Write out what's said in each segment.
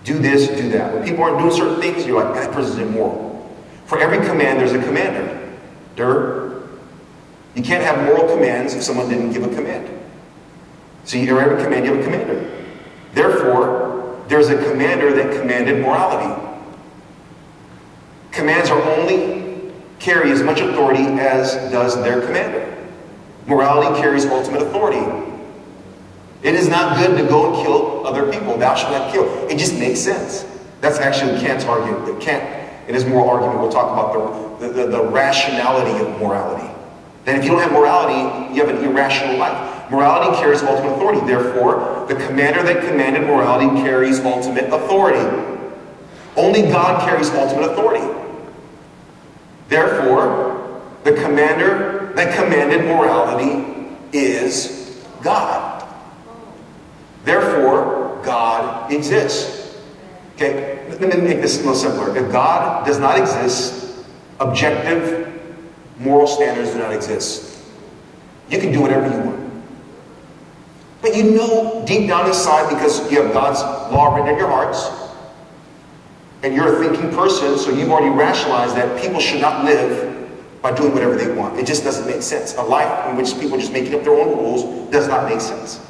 Do this, do that. When people aren't doing certain things, you're like, that person's immoral. For every command, there's a commander. You can't have moral commands if someone didn't give a command. So for every command, you have a commander. Therefore, there's a commander that commanded morality. Commands are only carry as much authority as does their commander. Morality carries ultimate authority. It is not good to go and kill other people. Thou shalt not kill. It just makes sense. That's actually Kant's argument. In his moral argument, we'll talk about the rationality of morality. Then if you don't have morality, you have an irrational life. Morality carries ultimate authority. Therefore, the commander that commanded morality carries ultimate authority. Only God carries ultimate authority. Therefore, the commander that commanded morality is God. Therefore, God exists. Okay, let me make this a little simpler. If God does not exist, objective moral standards do not exist. You can do whatever you want. But you know deep down inside, because you have God's law written in your hearts, and you're a thinking person, so you've already rationalized that people should not live by doing whatever they want. It just doesn't make sense. A life in which people are just making up their own rules does not make sense.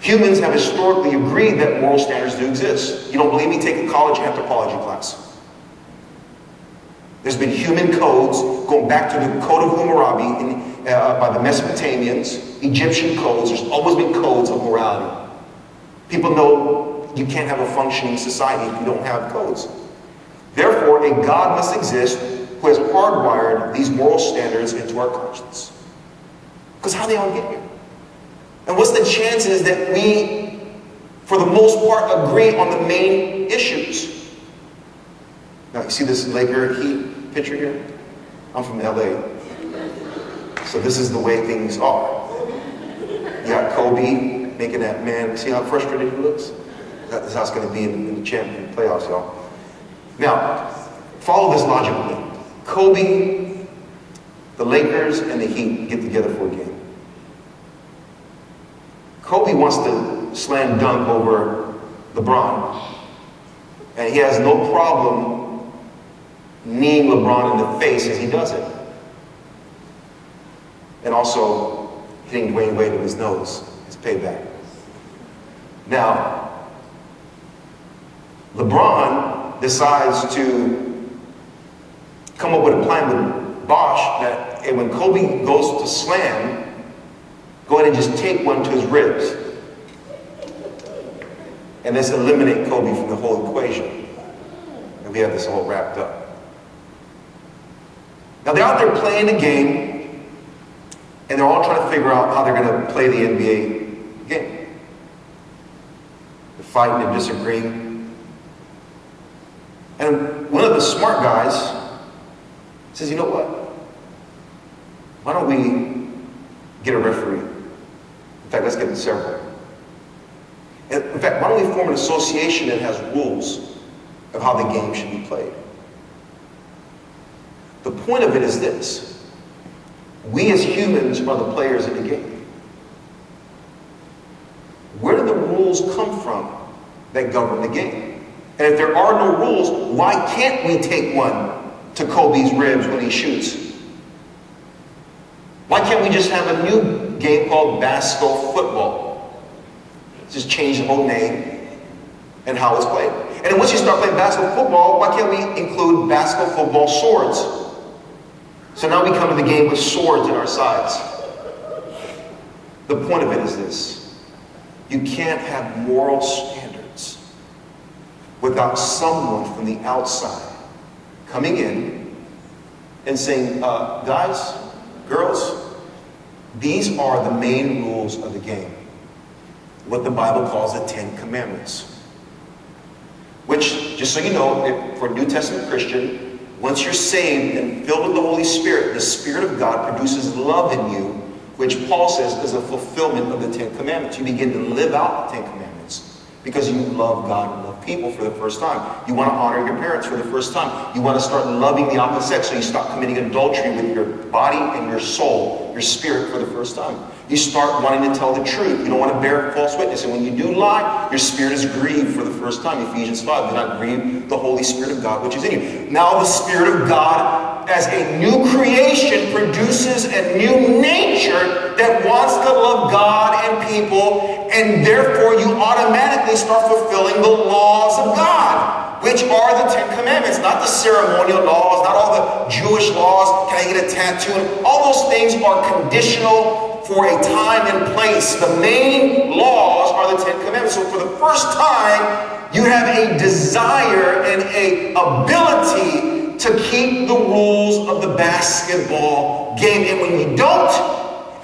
Humans have historically agreed that moral standards do exist. You don't believe me? Take a college anthropology class. There's been human codes going back to the Code of Hammurabi by the Mesopotamians, Egyptian codes. There's always been codes of morality. People know you can't have a functioning society if you don't have codes. Therefore, a God must exist who has hardwired these moral standards into our conscience. Because how do they all get here? And what's the chances that we, for the most part, agree on the main issues? Now, you see this Laker Heat picture here? I'm from LA. So this is the way things are. You got Kobe making that man, see how frustrated he looks? That's how it's going to be in the champion playoffs, y'all. Now, follow this logically. Kobe, the Lakers, and the Heat get together for a game. Kobe wants to slam dunk over LeBron. And he has no problem kneeing LeBron in the face as he does it. And also hitting Dwayne Wade in his nose, his payback. Now, LeBron decides to come up with a plan with Bosch that when Kobe goes to slam, go ahead and just take one to his ribs. And let's eliminate Kobe from the whole equation. And we have this all wrapped up. Now they're out there playing the game, and they're all trying to figure out how they're going to play the NBA game. They're fighting and disagreeing. And one of the smart guys says, you know what? Why don't we get a referee? In fact, let's get several. And in fact, why don't we form an association that has rules of how the game should be played? The point of it is this. We as humans are the players in the game. Where do the rules come from that govern the game? And if there are no rules, why can't we take one to Kobe's ribs when he shoots? Why can't we just have a new game called basketball football? Just change the whole name and how it's played. And then once you start playing basketball football, why can't we include basketball football swords? So now we come to the game with swords in our sides. The point of it is this. You can't have moral standards without someone from the outside coming in and saying, guys, girls, these are the main rules of the game. What the Bible calls the 10 Commandments. Which, just so you know, for a New Testament Christian, once you're saved and filled with the Holy Spirit, the Spirit of God produces love in you, which Paul says is a fulfillment of the 10 Commandments. You begin to live out the 10 Commandments because you love God and love people for the first time. You want to honor your parents for the first time. You want to start loving the opposite sex, so you stop committing adultery with your body and your soul, your spirit for the first time. You start wanting to tell the truth. You don't want to bear false witness. And when you do lie, your spirit is grieved for the first time. Ephesians 5, do not grieve the Holy Spirit of God which is in you. Now the Spirit of God, as a new creation, produces a new nature that wants to love God and people, and therefore you automatically start fulfilling the laws of God, which are the 10 Commandments, not the ceremonial laws, not all the Jewish laws. Can I get a tattoo? All those things are conditional for a time and place. The main laws are the 10 Commandments. So for the first time, you have a desire and an ability to keep the rules of the basketball game. And when you don't,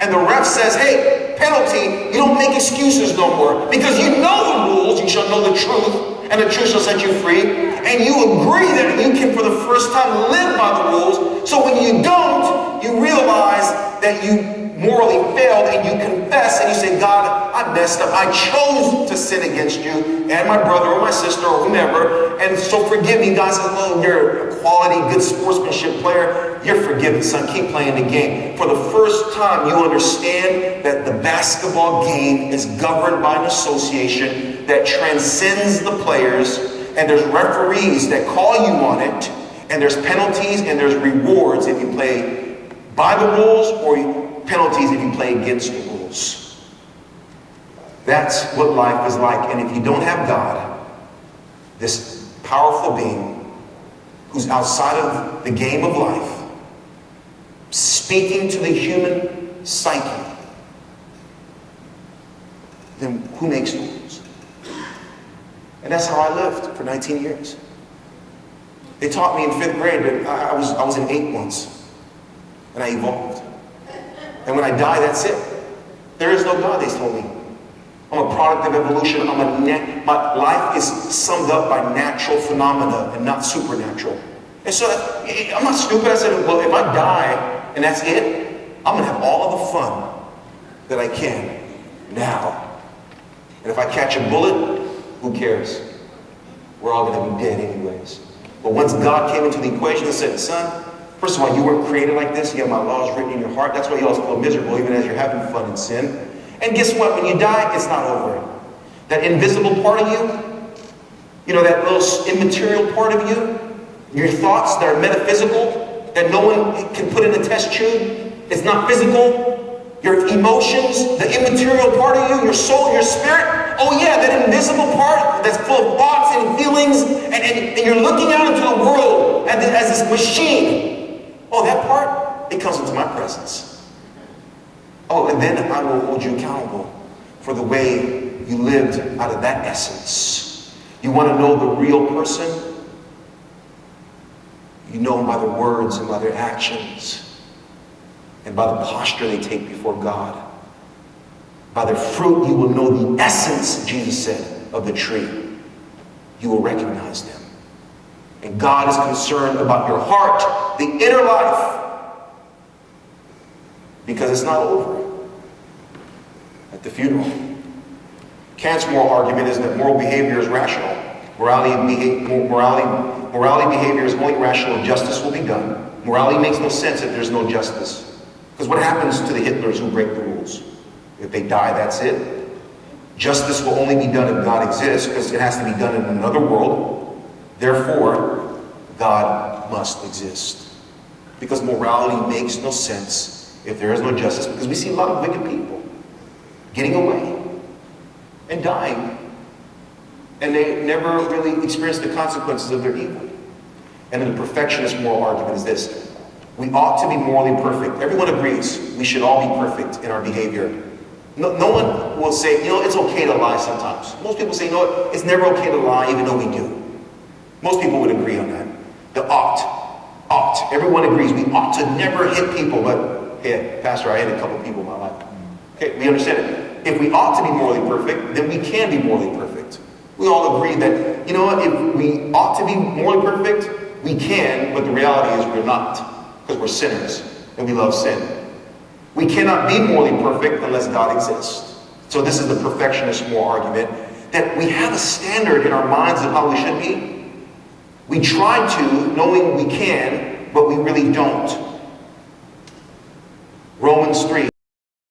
and the ref says, hey, penalty, you don't make excuses no more. Because you know the rules, you shall know the truth, and the truth shall set you free. And you agree that you can, for the first time, live by the rules. So when you don't, you realize that you morally failed, and you confess, and you say, God, I messed up. I chose to sin against you and my brother or my sister or whomever, and so forgive me. God says, oh, you're a quality, good sportsmanship player. You're forgiven, son. Keep playing the game. For the first time, you understand that the basketball game is governed by an association that transcends the players, and there's referees that call you on it, and there's penalties and there's rewards if you play by the rules, or penalties if you play against the rules. That's what life is like. And if you don't have God, this powerful being who's outside of the game of life, speaking to the human psyche, then who makes the rules? And that's how I lived for 19 years. They taught me in 5th grade, but I was in 8 once, and I evolved. And when I die, that's it. There is no God, they told me. I'm a product of evolution. My life is summed up by natural phenomena and not supernatural. And so I'm not stupid. I said, well, if I die and that's it, I'm going to have all of the fun that I can now. And if I catch a bullet, who cares? We're all going to be dead anyways. But once God came into the equation and said, son, first of all, you weren't created like this. You have my laws written in your heart. That's why you always feel miserable, even as you're having fun in sin. And guess what? When you die, it's not over. That invisible part of you, that little immaterial part of you, your thoughts that are metaphysical, that no one can put in a test tube, it's not physical. Your emotions, the immaterial part of you, your soul, your spirit, oh yeah, that invisible part that's full of thoughts and feelings, and you're looking out into the world as this machine. Oh, that part, it comes into my presence. Oh, and then I will hold you accountable for the way you lived out of that essence. You want to know the real person? You know them by their words and by their actions, and by the posture they take before God. By their fruit, you will know the essence, Jesus said, of the tree. You will recognize them. And God is concerned about your heart, the inner life, because it's not over at the funeral. Kant's moral argument is that moral behavior is rational. Morality behavior is only rational if justice will be done. Morality makes no sense if there's no justice. Because what happens to the Hitlers who break the rules? If they die, that's it. Justice will only be done if God exists, because it has to be done in another world. Therefore, God must exist. Because morality makes no sense if there is no justice. Because we see a lot of wicked people getting away and dying. And they never really experience the consequences of their evil. And the perfectionist moral argument is this. We ought to be morally perfect. Everyone agrees we should all be perfect in our behavior. No one will say, it's okay to lie sometimes. Most people say, no, it's never okay to lie, even though we do. Most people would agree on that. The ought. Everyone agrees we ought to never hit people, but yeah, Pastor, I hit a couple people in my life. Okay, we understand it. If we ought to be morally perfect, then we can be morally perfect. We all agree that, if we ought to be morally perfect, we can, but the reality is we're not, because we're sinners, and we love sin. We cannot be morally perfect unless God exists. So this is the perfectionist moral argument, that we have a standard in our minds of how we should be. We try to, knowing we can, but we really don't. Romans 3.